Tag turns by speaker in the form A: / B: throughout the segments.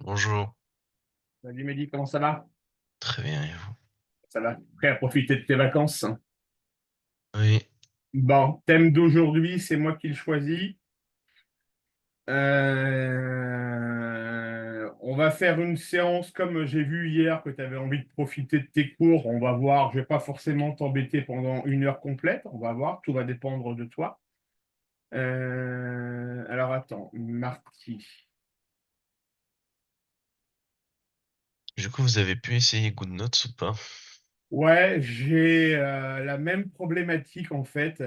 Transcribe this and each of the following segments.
A: Bonjour,
B: Salut Mehdi, comment ça va?
A: très bien et vous?
B: Ça va? Prêt à profiter de tes vacances?
A: Oui,
B: Bon, thème d'aujourd'hui, c'est moi qui le choisis. On va faire une séance comme j'ai vu hier que tu avais envie de profiter de tes cours. On va voir, je vais pas forcément t'embêter pendant une heure complète. On va voir, tout va dépendre de toi. Alors attends, Marty.
A: du coup vous avez pu essayer GoodNotes ou pas?
B: Ouais, j'ai la même problématique en fait.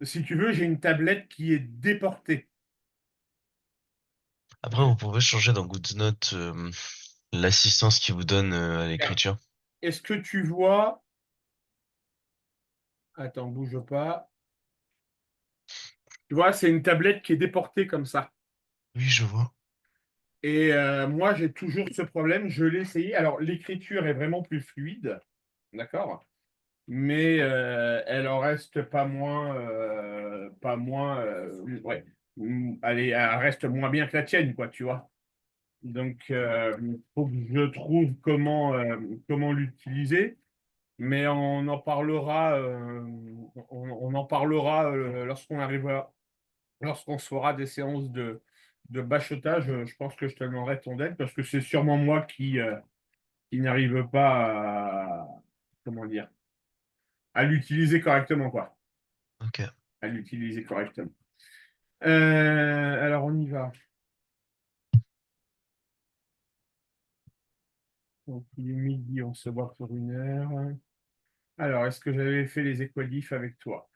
B: Si tu veux, j'ai une tablette qui est déportée.
A: Après
B: Je-
A: vous pouvez changer dans GoodNotes l'assistance qui vous donne à
B: Regarde.
A: l'écriture.
B: Est-ce que tu vois... Attends, bouge pas. Tu vois, c'est une tablette qui est déportée comme ça.
A: Oui, je vois.
B: Et moi, j'ai toujours ce problème. Je l'ai essayé. Alors, l'écriture est vraiment plus fluide, d'accord? Mais elle en reste pas moins, ouais. Allez, elle reste moins bien que la tienne, quoi, tu vois. Donc, il faut que je trouve comment l'utiliser, mais on en parlera lorsqu'on se fera des séances de bachotage. Je pense que je te demanderai ton aide parce que c'est sûrement moi qui n'arrive pas comment dire, à l'utiliser correctement, quoi.
A: Ok.
B: À l'utiliser correctement. Alors, on y va. Donc, il est midi, on se voit pour une heure. Alors, est-ce que j'avais fait les équadifs avec toi?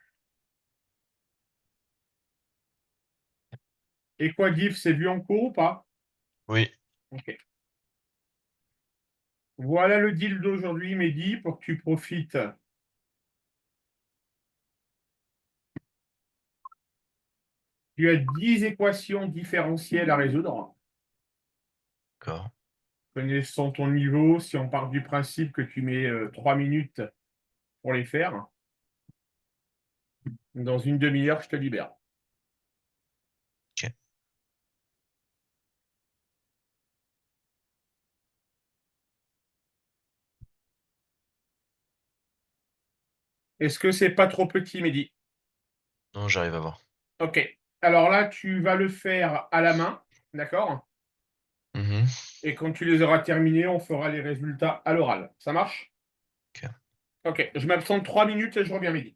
B: Équadif, c'est vu en cours ou pas?
A: Oui,
B: Ok. Voilà le deal d'aujourd'hui, Mehdi, pour que tu profites. Tu as 10 équations différentielles à résoudre.
A: d'accord.
B: Connaissant ton niveau, si on part du principe que tu mets 3 minutes pour les faire. Dans une demi-heure, je te libère.
A: Ok.
B: Est-ce que c'est pas trop petit, Mehdi?
A: Non, j'arrive à voir.
B: Ok. Alors là, tu vas le faire à la main, d'accord?
A: Mhm.
B: Et quand tu les auras terminés, on fera les résultats à l'oral. Ça marche?
A: Ok.
B: Ok. Je m'absente 3 minutes et je reviens, Mehdi.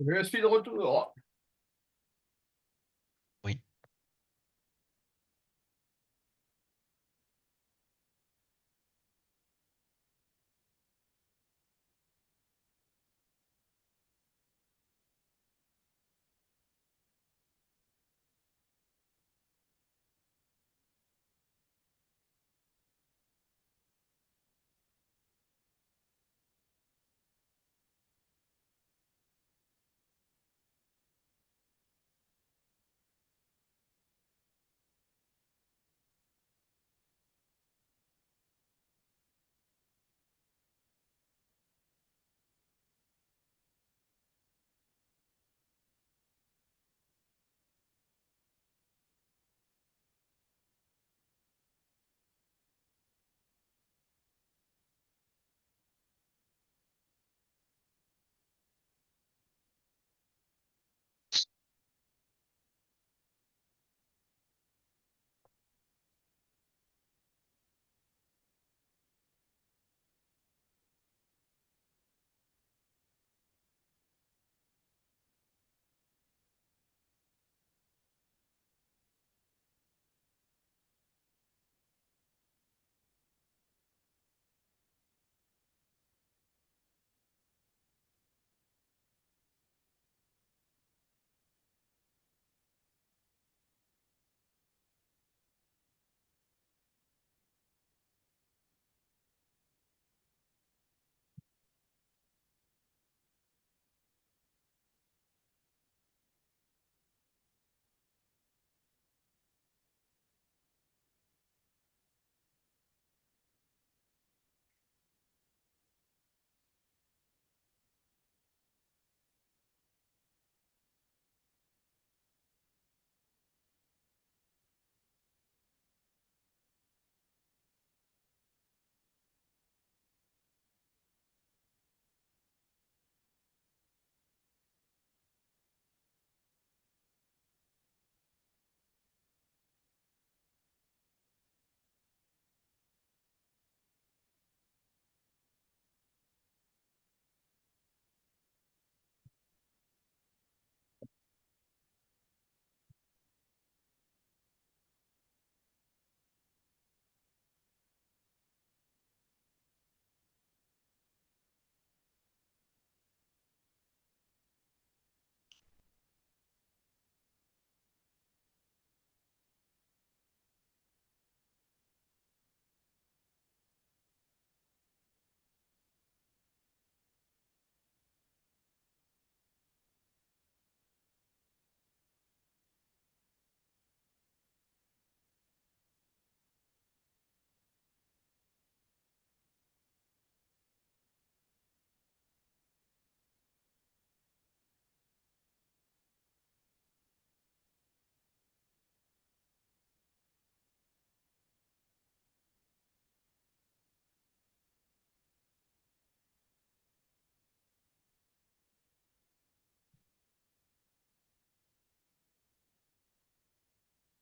B: Je suis de retour.
A: Oui.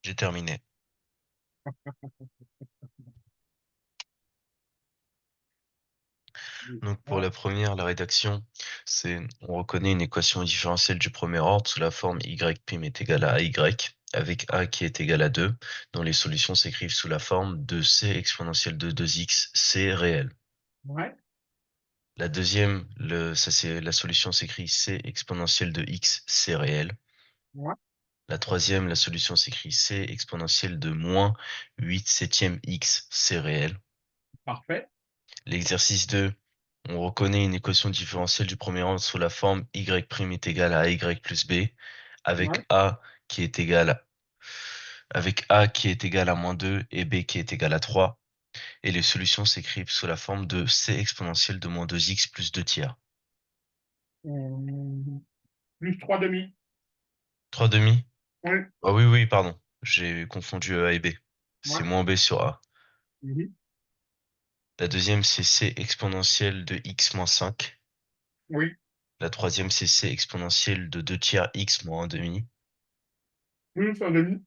A: J'ai terminé. Donc pour la première, la rédaction, c'est on reconnaît une équation différentielle du premier ordre sous la forme y' est égal à y, avec a qui est égal à 2, dont les solutions s'écrivent sous la forme de c exponentielle de 2x, c réel.
B: Ouais,
A: La deuxième, la solution s'écrit c exponentielle de x, c réel.
B: ouais,
A: La troisième, la solution s'écrit c exponentielle de moins 8 septième x, c réel.
B: parfait.
A: L'exercice 2, on reconnaît une équation différentielle du premier ordre sous la forme y' est égal à y plus b,
B: Ouais.
A: avec a qui est égal à moins 2 et b qui est égal à 3, et les solutions s'écrivent sous la forme de c exponentielle de moins 2x plus 2 tiers.
B: Plus 3 demi.
A: 3 demi?
B: Oui,
A: Ah oui, oui, pardon, j'ai confondu a et b. C'est
B: ouais.
A: moins b sur a.
B: Mhm.
A: La deuxième, c'est c exponentielle de x moins 5.
B: Oui,
A: La troisième, c'est c exponentielle de 2 tiers x moins 1 demi.
B: plus un demi.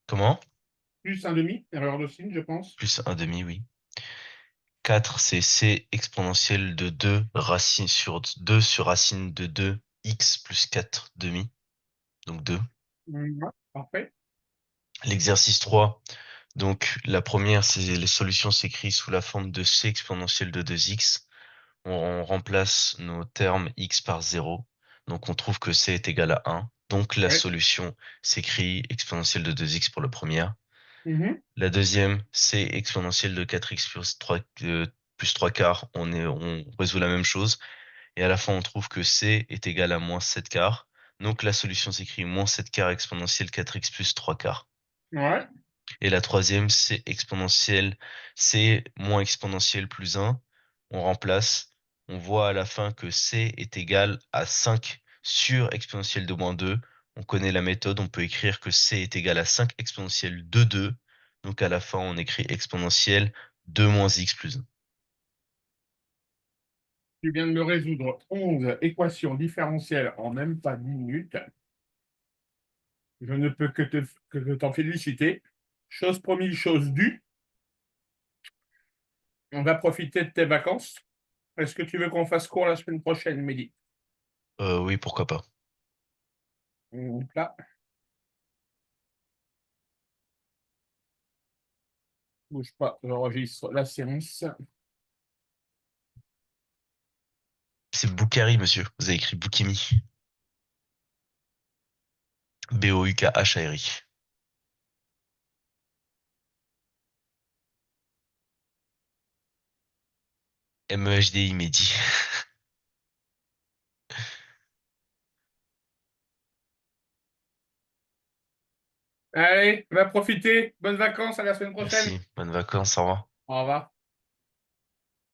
A: Comment?
B: Plus un demi. Erreur de signe, je pense.
A: Plus 1 demi, oui. 4, c'est c exponentielle de 2 racine sur 2 sur racine de 2 x plus 4 demi, donc 2.
B: Ouais, parfait.
A: L'exercice 3, donc la première, c'est les solutions s'écrivent sous la forme de c exponentielle de 2x. On remplace nos termes x par 0. Donc on trouve que c est égal à 1. Donc la
B: Ouais.
A: solution s'écrit exponentielle de 2x pour la première.
B: Mhm.
A: La deuxième, c'est exponentielle de 4x plus 3 quarts. On résout la même chose. Et à la fin, on trouve que c est égal à moins 7 quarts. Donc la solution s'écrit moins 7 quarts exponentielle 4x plus 3 quarts.
B: Ouais.
A: Et la troisième, c'est exponentielle, c moins exponentielle plus 1. On remplace. On voit à la fin que c est égal à 5 sur exponentielle de moins 2. On connaît la méthode, on peut écrire que c est égal à 5 exponentielle de 2. Donc à la fin, on écrit exponentielle 2 moins x plus 1.
B: Tu viens de me résoudre 11 équations différentielles en même pas 10 minutes. Je ne peux que t'en féliciter. Chose promise, chose due. On va profiter de tes vacances. Est-ce que tu veux qu'on fasse court la semaine prochaine, Mehdi?
A: Oui, pourquoi pas.
B: Donc là, bouge pas, j'enregistre la séance.
A: C'est Boukari, monsieur. Vous avez écrit Boukimi. Boukari. Mehdi, Mehdi.
B: Allez, va profiter. Bonnes vacances, à la semaine prochaine.
A: Merci. Bonnes vacances. Au revoir.
B: Au revoir.